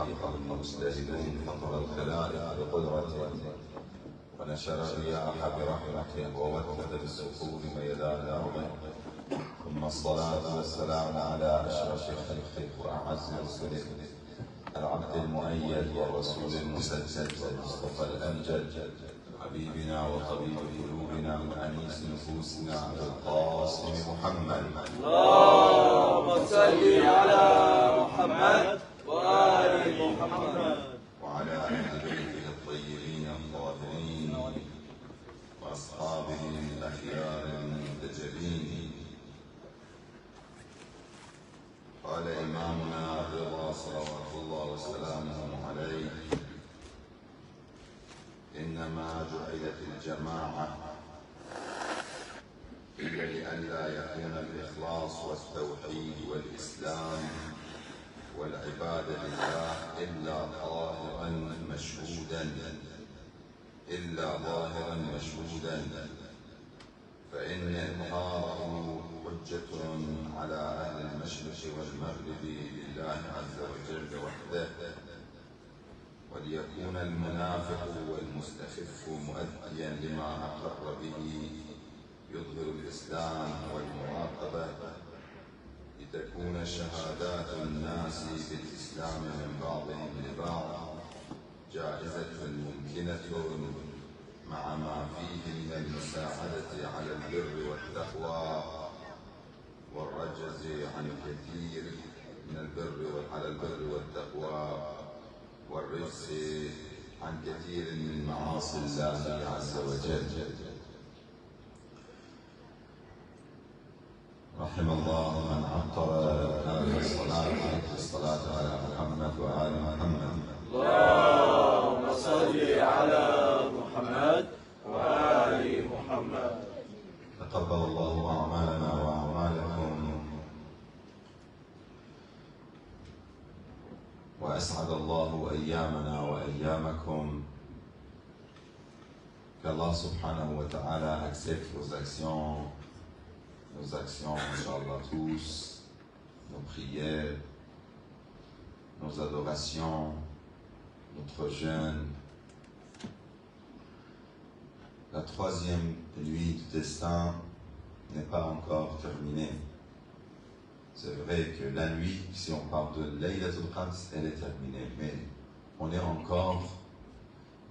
حقق المجتهدون فطر الخلائق بقدرته ونشر الرياح برحمته ووكد بالسحور ميدان أرضه. ثم الصلاة والسلام على أشرف خلقه وأعز رسله العبد المؤيد والرسول المسجد والمصطفى الأمجد حبيبنا وطبيب قلوبنا وأنيس نفوسنا القاسم محمد. اللهم صل على محمد وآل محمد وعلى أهل بيته الطيبين الطاهرين وأصحابه الأخيار المنتجبين. قال إمامنا الرضا صلوات الله وسلامه عليه: إنما جعلت الجماعة إلا لئلا يكون الإخلاص والتوحيد والإسلام والعبادة لله إلا ظاهرا مشهودا، فإن إظهاره حجة على أهل المشرق والمغرب لله عز وجل وحده، وليكون المنافق والمستخف مؤديا لما أقر به يظهر الإسلام والمراقبة، لتكون شهادات الناس بالإسلام من بعضهم لبعض جائزة ممكنة مع ما فيه من المساعدة على البر والتقوى والرجز عن كثير من البر والتقوى والرجز عن كثير من معاصي الله عز وجل. رحم الله من عطر هذه الصلاة على محمد وآل محمد. اللهم صل على محمد وآل محمد. تقبل الله أعمالنا وأعمالكم، وأسعد الله أيامنا وأيامكم. Qu'Allah subhanahu wa ta'ala accepte vos actions, Inch'Allah tous, nos prières, nos adorations, notre jeûne. La troisième nuit du destin n'est pas encore terminée. C'est vrai que la nuit, si on parle de Laylatul Qadr, elle est terminée, mais on est encore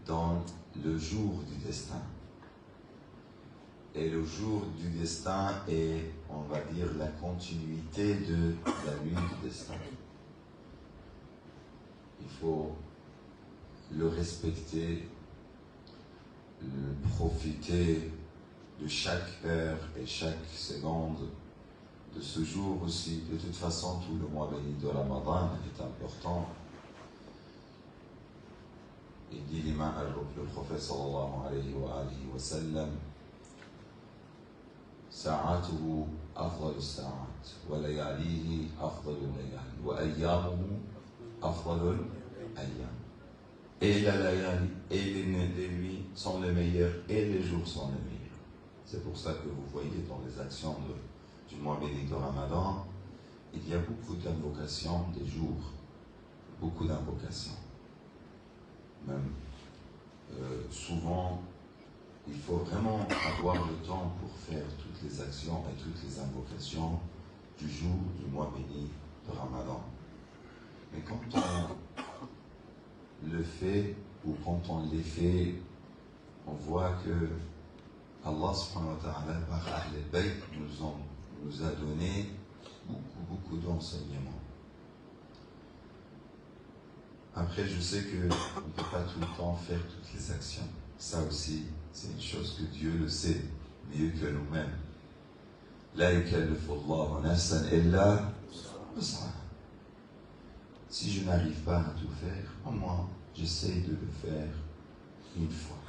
dans le jour du destin. Et le jour du destin est, on va dire, la continuité de la nuit du destin. Il faut le respecter, profiter de chaque heure et chaque seconde de ce jour aussi. De toute façon, tout le mois béni de Ramadan est important. Il dit le prophète sallallahu alayhi wa sallam: ساعاته أفضل الساعات ولياليه أفضل الليالي وأيامه أفضل الأيام. Et la layali et les nuits sont les meilleurs et les jours sont les meilleurs. C'est pour ça que vous voyez dans les actions du mois béni de Ramadan, il y a beaucoup d'invocations des jours, beaucoup d'invocations. Même souvent, il faut vraiment avoir le temps pour faire toutes les actions et toutes les invocations du jour du mois béni de Ramadan. Mais quand on le fait, ou quand on les fait, on voit que Allah subhanahu wa ta'ala par Ahl al-Bayt nous a donné beaucoup d'enseignements. Après, je sais qu'on ne peut pas tout le temps faire toutes les actions. Ça aussi, c'est une chose que Dieu le sait mieux que nous-mêmes. La yukallifu Allahu nafsan illa wus'aha. Si je n'arrive pas à tout faire, au moins j'essaie de le faire une fois,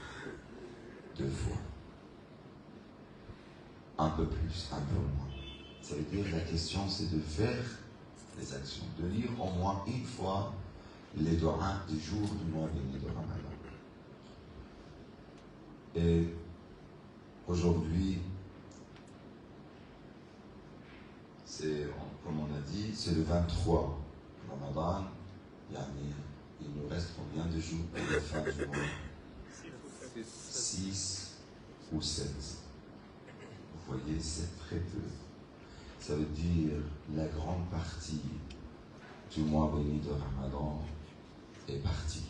2 fois, un peu plus, un peu moins. Ça veut dire la question c'est de faire les actions, de lire au moins une fois les doigts du jour du mois béni de Ramadan. Et aujourd'hui, c'est, comme on a dit, c'est le 23 Ramadan, Yani, il nous reste combien de jours pour la fin du mois? 6 ou 7. Vous voyez, c'est très peu. Ça veut dire la grande partie du mois béni de Ramadan est partie.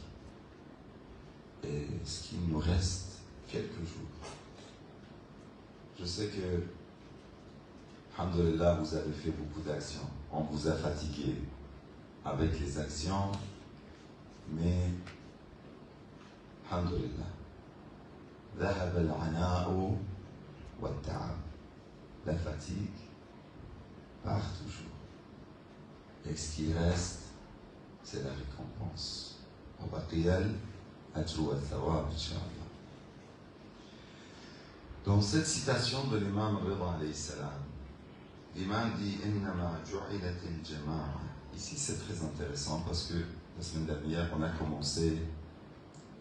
Et ce qu'il nous reste, quelques jours. Je sais que, alhamdoulilah, vous avez fait beaucoup d'actions. On vous a fatigué avec les actions, mais, alhamdoulilah, ذهب العناء والتعب. La fatigue part toujours. Et ce qui reste, c'est la récompense. Dans cette citation de l'imam Rida alayhi salam, l'imam dit Innama ju'ilat al-jama'a. Ici c'est très intéressant parce que la semaine dernière on a commencé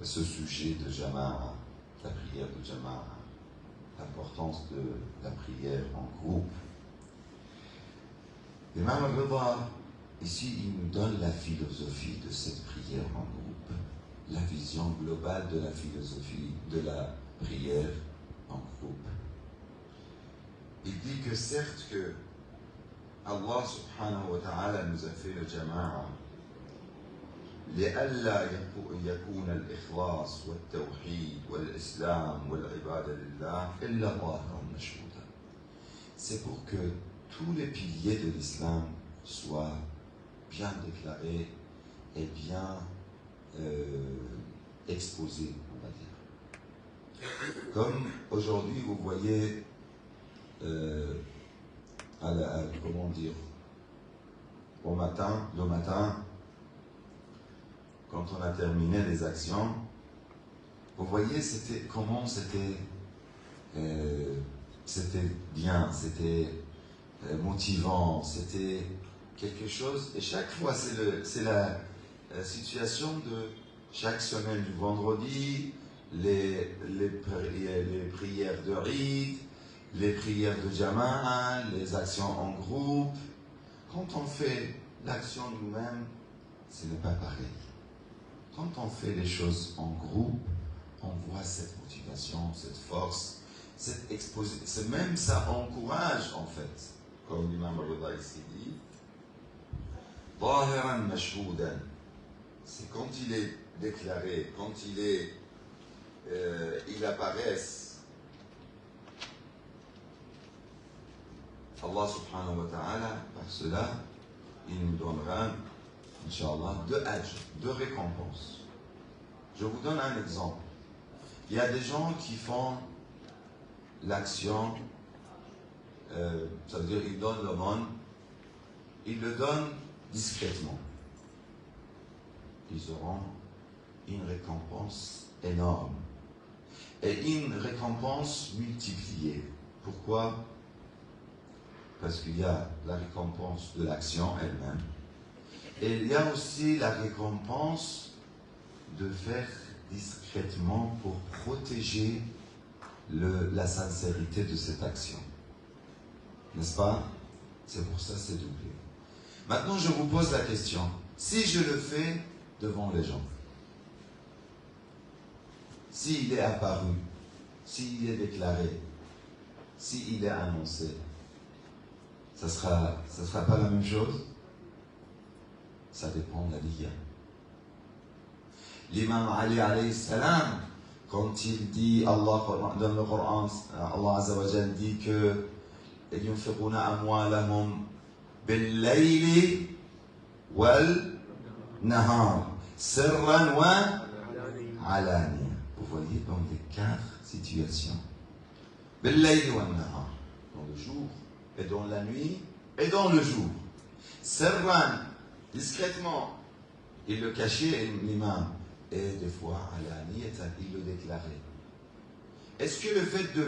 ce sujet de jama'a, la prière de jama'a, l'importance de la prière en groupe. L'imam Rida, ici il nous donne la philosophie de cette prière en groupe, la vision globale de la philosophie de la prière en groupe. Il dit que certes que Allah subhanahu wa ta'ala nous a fait le jama'a لئلا يكون الإخلاص والتوحيد والإسلام والعبادة لله إلا ظاهرا مشهودا. C'est pour que tous les piliers de l'islam soient bien déclarés et bien exposés, on va dire. Comme aujourd'hui, vous voyez, comment dire, le matin, quand on a terminé les actions, vous voyez comment c'était bien, c'était motivant, c'était quelque chose. Et chaque fois, c'est la situation de chaque semaine du vendredi, les prières de Eid, les prières de Jama'a, les actions en groupe. Quand on fait l'action nous-mêmes, ce n'est pas pareil. Quand on fait les choses en groupe, on voit cette motivation, cette force, cette exposition. Même ça encourage en fait, comme l'imam Rida ici dit, ظاهراً مشهوداً. C'est quand il est déclaré, quand il apparaît. Allah subhanahu wa ta'ala, par cela, il nous donnera, Inch'Allah, deux récompenses. Je vous donne un exemple. Il y a des gens qui font l'action, ça veut dire ils donnent l'aumône, ils le donnent discrètement. Ils auront une récompense énorme et une récompense multipliée. Pourquoi? Parce qu'il y a la récompense de l'action elle-même et il y a aussi la récompense de faire discrètement pour protéger la sincérité de cette action. N'est-ce pas? C'est pour ça que c'est doublé. Maintenant, je vous pose la question. Si je le fais devant les gens, s'il est apparu, s'il est déclaré, s'il est annoncé, ça sera pas la même chose? Ça dépend de la niya. L'imam Ali alayhi salam, quand il dit, dans le Coran, Allah Azza wa Jal dit que ينفقون أموالهم بالليل والنهار سرا وعلانية. Vous voyez dans les 4 situations. بالليل والنهار, dans le jour et dans la nuit et dans le jour. Serran, discrètement, il le cachait l'imam. Et des fois, alaniyatan, il le déclarait. Est-ce que le fait de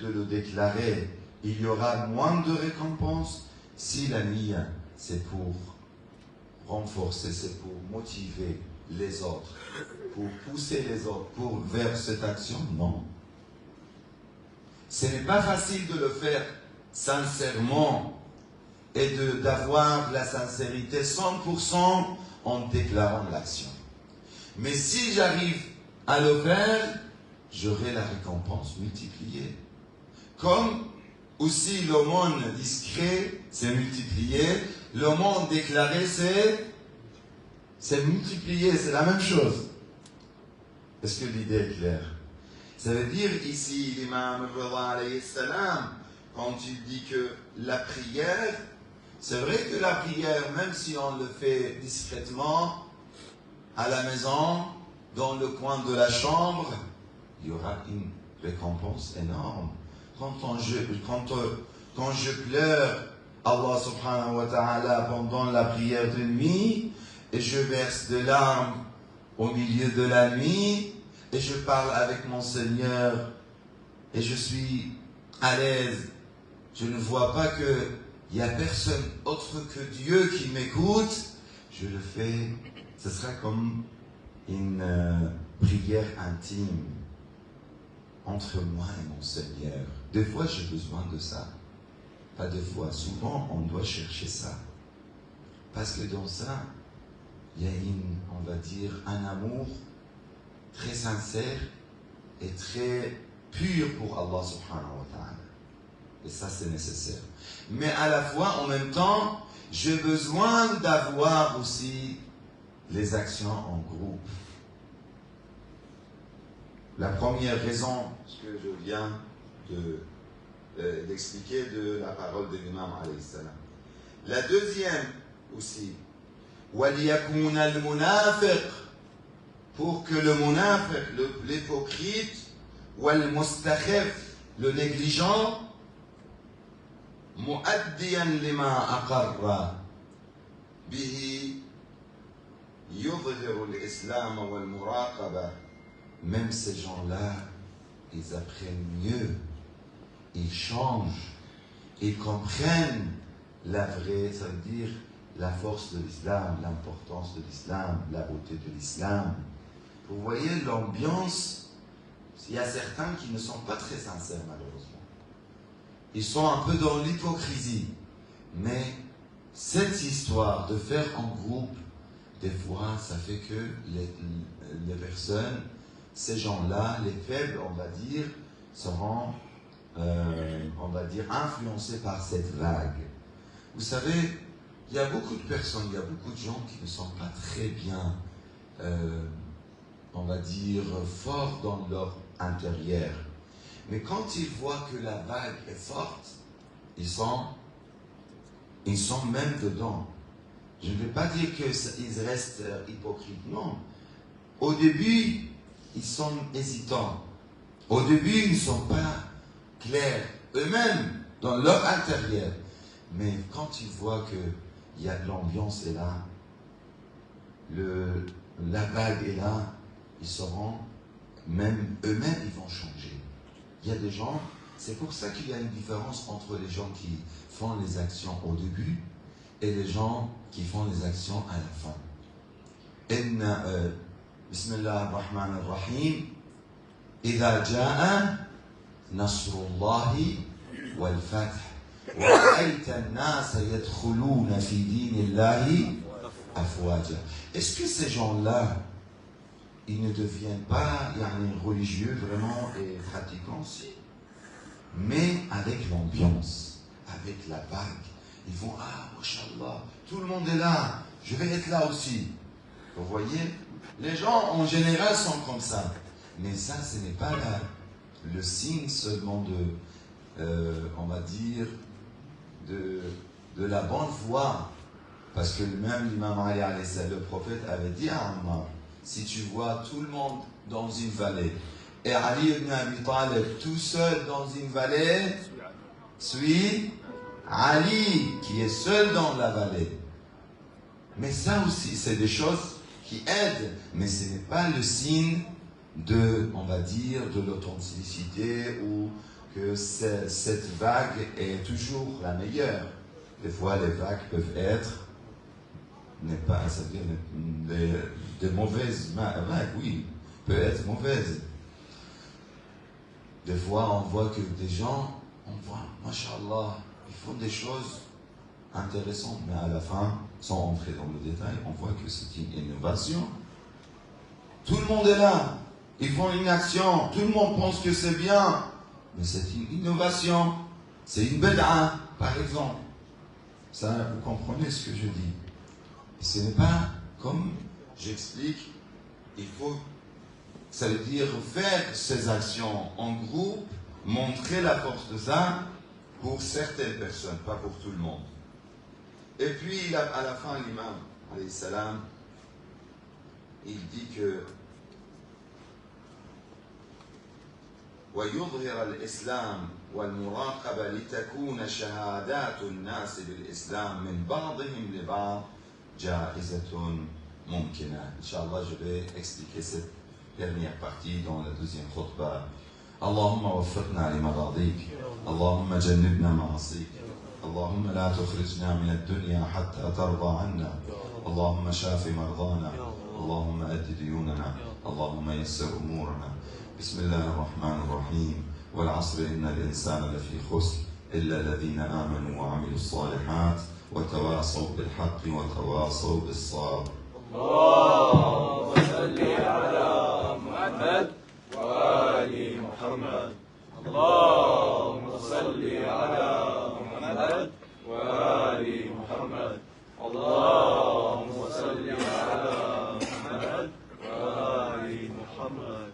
le déclarer, il y aura moins de récompenses? Si la niya, c'est pour renforcer, c'est pour motiver les autres, pour pousser les autres vers cette action, non. Ce n'est pas facile de le faire sincèrement et d'avoir la sincérité 100% en déclarant l'action. Mais si j'arrive à le faire, j'aurai la récompense multipliée. Comme aussi le monde discret, c'est multiplié, le monde déclaré, c'est multiplié, c'est la même chose. Est-ce que l'idée est claire? Ça veut dire ici, l'imam Rida alayhi salam, quand il dit que la prière, c'est vrai que la prière, même si on le fait discrètement, à la maison, dans le coin de la chambre, il y aura une récompense énorme. Quand je pleure Allah subhanahu wa ta'ala pendant la prière de nuit, et je verse de larmes au milieu de la nuit, et je parle avec mon Seigneur, et je suis à l'aise, je ne vois pas qu'il n'y a personne autre que Dieu qui m'écoute, je le fais, ce sera comme une prière intime entre moi et mon Seigneur. Des fois, j'ai besoin de ça. Pas des fois, souvent, on doit chercher ça. Parce que dans ça, il y a on va dire, un amour très sincère et très pur pour Allah subhanahu wa ta'ala. Et ça, c'est nécessaire. Mais à la fois, en même temps, j'ai besoin d'avoir aussi les actions en groupe. La première raison, ce que je viens d'expliquer de la parole de l'imam alayhi salam. La deuxième aussi, وَلْيَكُونَ الْمُنَافِقُ, pour que le munafiq, l'hypocrite, وَالْمُسْتَخِفْ, le négligent, مُؤَدِّيًا لِمَا أَقَرَّ بِهِ يُظْهِرُ الْإِسْلَامَ وَالْمُرَاقَبَةَ. Même ces gens-là, ils apprennent mieux, ils changent, ils comprennent la vraie, ça veut dire la force de l'islam, l'importance de l'islam, la beauté de l'islam. Vous voyez l'ambiance, il y a certains qui ne sont pas très sincères malheureusement. Ils sont un peu dans l'hypocrisie. Mais cette histoire de faire en groupe, des fois, ça fait que les personnes, ces gens-là, les faibles, on va dire, seront, on va dire, influencés par cette vague. Vous savez, il y a beaucoup de personnes, il y a beaucoup de gens qui ne sont pas très bien, on va dire, forts dans leur intérieur. Mais quand ils voient que la vague est forte, ils sont même dedans. Je ne veux pas dire qu'ils restent hypocrites, non. Au début, ils sont hésitants. Au début, ils ne sont pas clairs eux-mêmes dans leur intérieur. Mais quand ils voient que l'ambiance est là, la vague est là, ils sauront, même eux-mêmes, ils vont changer. Il y a des gens, c'est pour ça qu'il y a une différence entre les gens qui font les actions au début et les gens qui font les actions à la fin. Bismillah ar-Rahman ar-Rahim. إذا جاء نصر الله والفتح وَرَأَيْتَ النَّاسَ يَدْخُلُونَ فِي دِينِ اللَّهِ أَفْوَاجًا. Est-ce que ces gens-là, ils ne deviennent pas religieux vraiment et pratiquants aussi, mais avec l'ambiance, avec la vague, ils vont, mashallah, tout le monde est là, je vais être là aussi. Vous voyez, les gens en général sont comme ça, mais ça, ce n'est pas le signe seulement on va dire, de la bonne foi. Parce que même l'imam Ali, le prophète, avait dit à Ammar, si tu vois tout le monde dans une vallée, et Ali ibn Abi Talib tout seul dans une vallée, suis Ali qui est seul dans la vallée. Mais ça aussi, c'est des choses qui aident, mais ce n'est pas le signe on va dire, de l'authenticité ou que cette vague est toujours la meilleure. Des fois, les vagues peuvent être, c'est-à-dire des mauvaises vagues, oui, peuvent être mauvaises. Des fois, on voit que des gens, on voit, mashallah, ils font des choses intéressante, mais à la fin, sans entrer dans le détail, on voit que c'est une innovation. Tout le monde est là, ils font une action, tout le monde pense que c'est bien, mais c'est une innovation, c'est une bid'a, par exemple. Ça, vous comprenez ce que je dis. Ce n'est pas comme j'explique, il faut, ça veut dire faire ces actions en groupe, montrer la force de ça pour certaines personnes, pas pour tout le monde. Et puis, à la fin, l'imam, alayhi salam, il dit que ويظهر الإسلام والمراقبة لتكون شهادات الناس بالإسلام من بعضهم لبعض جائزة ممكنة. Inch'Allah, je vais expliquer cette dernière partie dans la deuxième khutbah. اللهم وفقنا لمراضيك، اللهم جنبنا معاصيك، اللهم لا تخرجنا من الدنيا حتى ترضى عنا، اللهم شاف مرضانا، اللهم أد ديوننا، اللهم يسر أمورنا. بسم الله الرحمن الرحيم. والعصر إن الإنسان لفي خسر إلا الذين آمنوا وعملوا الصالحات وتواصوا بالحق وتواصوا بالصبر. اللهم صل على محمد وآل محمد. اللهم صل على محمد وآل محمد. اللهم صل على محمد وآل محمد.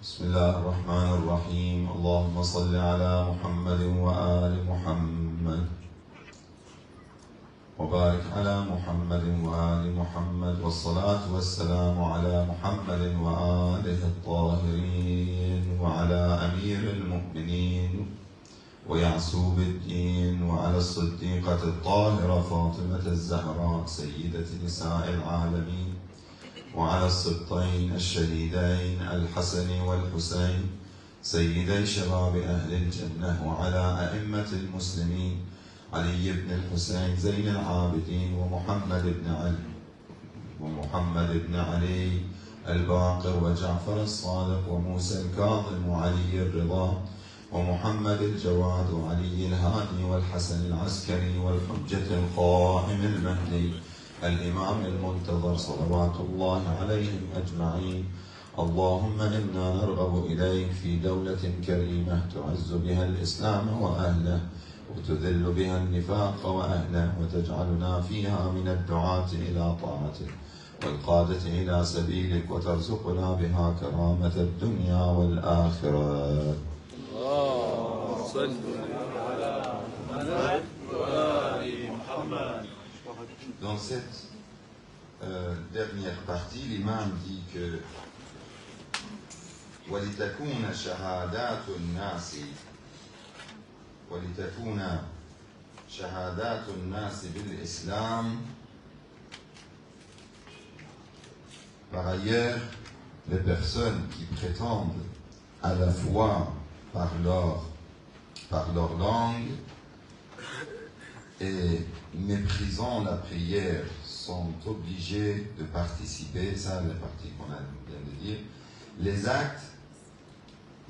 بسم الله الرحمن الرحيم. اللهم صل على محمد وآل محمد وبارك على محمد وآل محمد، والصلاة والسلام على محمد وآله الطاهرين وعلى أمير المؤمنين ويعسوب الدين وعلى الصديقة الطاهرة فاطمة الزهراء سيدة نساء العالمين وعلى السبطين الشهيدين الحسن والحسين سيدي شباب أهل الجنة وعلى أئمة المسلمين علي بن الحسين زين العابدين ومحمد بن علي الباقر وجعفر الصادق وموسى الكاظم وعلي الرضا ومحمد الجواد وعلي الهادي والحسن العسكري والحجة القائم المهدي الإمام المنتظر صلوات الله عليهم أجمعين. اللهم إنا نرغب إليك في دولة كريمة تعز بها الإسلام وأهله وتذل بها النفاق وأهله وتجعلنا فيها من الدعاة إلى طاعتك والقادة إلى سبيلك وترزقنا بها كرامة الدنيا والآخرة. اللهم صل على محمد وآل محمد. Dans cette dernière partie, l'imam dit que وَلِتَكُونَ شَهَادَاتُ النَّاسِ بِالْإِسْلَامِ. Par ailleurs, les personnes qui prétendent à la foi par leur langue et méprisant la prière sont obligés de participer, ça la partie qu'on vient de dire, les actes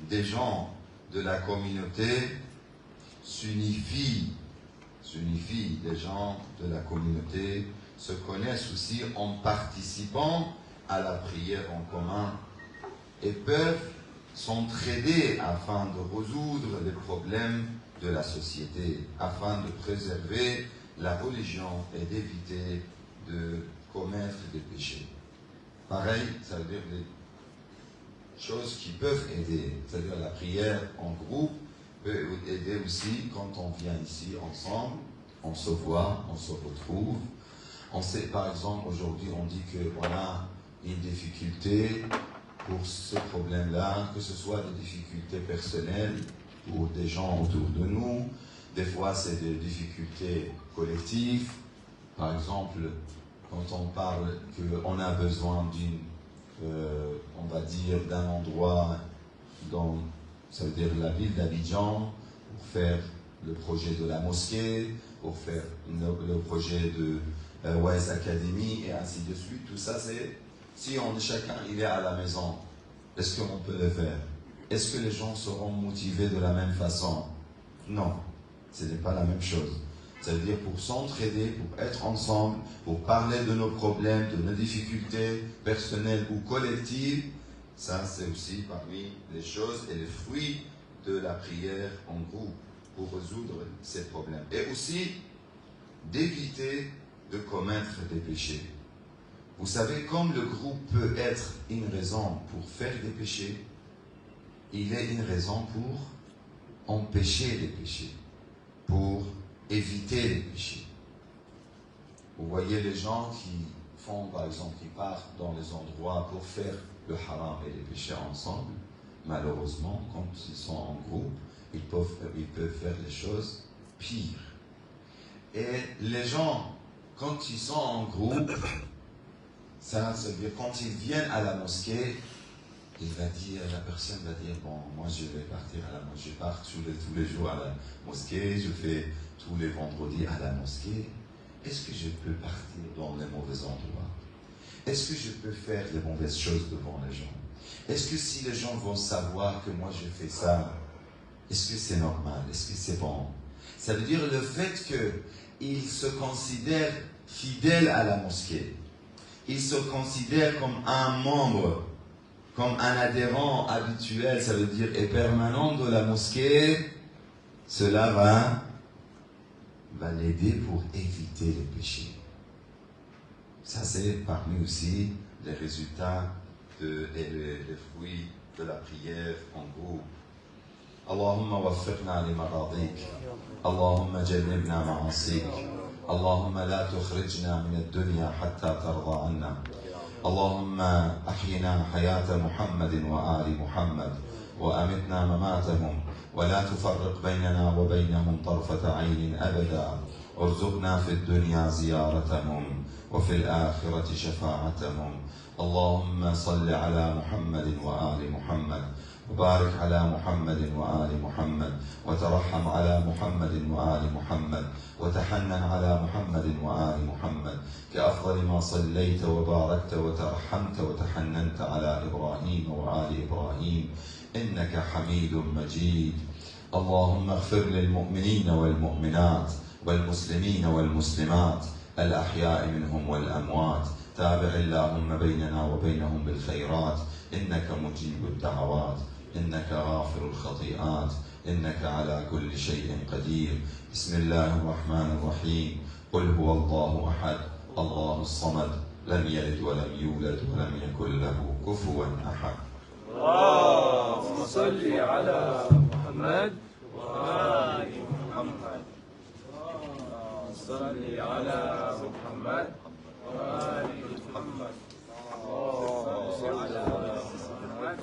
des gens de la communauté s'unifient, les gens de la communauté se connaissent aussi en participant à la prière en commun et peuvent s'entraider afin de résoudre les problèmes de la société, afin de préserver la religion et d'éviter de commettre des péchés. Pareil, ça veut dire des choses qui peuvent aider, c'est-à-dire la prière en groupe peut aider aussi quand on vient ici ensemble, on se voit, on se retrouve. On sait, par exemple, aujourd'hui on dit qu'on a une difficulté pour ce problème-là, que ce soit des difficultés personnelles pour des gens autour de nous, des fois c'est des difficultés collectives. Par exemple, quand on parle qu'on a besoin on va dire, d'un endroit dans, ça veut dire la ville d'Abidjan, pour faire le projet de la mosquée, pour faire le projet de Wise Academy et ainsi de suite. Tout ça, c'est si chacun il est à la maison, est-ce qu'on peut le faire? est-ce que les gens seront motivés de la même façon? Non, ce n'est pas la même chose. Ça veut dire pour s'entraider, pour être ensemble, pour parler de nos problèmes, de nos difficultés personnelles ou collectives, ça c'est aussi parmi les choses et les fruits de la prière en groupe pour résoudre ces problèmes. Et aussi d'éviter de commettre des péchés. Vous savez, comme le groupe peut être une raison pour faire des péchés, il est une raison pour empêcher les péchés, pour éviter les péchés. Vous voyez les gens qui font, par exemple, qui partent dans les endroits pour faire le haram et les péchés ensemble, malheureusement, quand ils sont en groupe, ils peuvent faire des choses pires. Et les gens, quand ils sont en groupe, ça veut dire quand ils viennent à la mosquée, la personne va dire, bon, moi je vais partir à la mosquée, je pars tous les jours à la mosquée, je fais tous les vendredis à la mosquée. Est-ce que je peux partir dans les mauvais endroits? Est-ce que je peux faire les mauvaises choses devant les gens? Est-ce que si les gens vont savoir que moi je fais ça, est-ce que c'est normal? Est-ce que c'est bon? Ça veut dire le fait qu'ils se considèrent fidèles à la mosquée. Ils se considèrent comme un membre, comme un adhérent habituel, ça veut dire et permanent de la mosquée. Cela va l'aider pour éviter les péchés. Ça, c'est parmi aussi les résultats et les fruits de la prière en groupe. Allahumma waffiqna li maradik. Allahumma jannibna ma'asik. Allahumma la tukhrijna min ad-dunya hatta tarda anna. Allahumma ahyina hayata Muhammadin wa ali Muhammad wa amitna mamatahum. ولا تفرق بيننا وبينهم طرفة عين أبدا ارزقنا في الدنيا زيارتهم وفي الآخرة شفاعتهم اللهم صل على محمد وآل محمد وبارك على محمد وآل محمد وترحم على محمد وآل محمد وتحنن على محمد وآل محمد كأفضل ما صليت وباركت وترحمت وتحننت على إبراهيم وآل إبراهيم إنك حميد مجيد اللهم اغفر للمؤمنين والمؤمنات والمسلمين والمسلمات الأحياء منهم والأموات تابع اللهم بيننا وبينهم بالخيرات إنك مجيب الدعوات إنك غافر الخطيئات إنك على كل شيء قدير بسم الله الرحمن الرحيم قل هو الله أحد الله الصمد لم يلد ولم يولد ولم يكن له كفوا أحد اللهم صل على محمد وآل محمد اللهم صل على محمد وآل محمد اللهم صل على محمد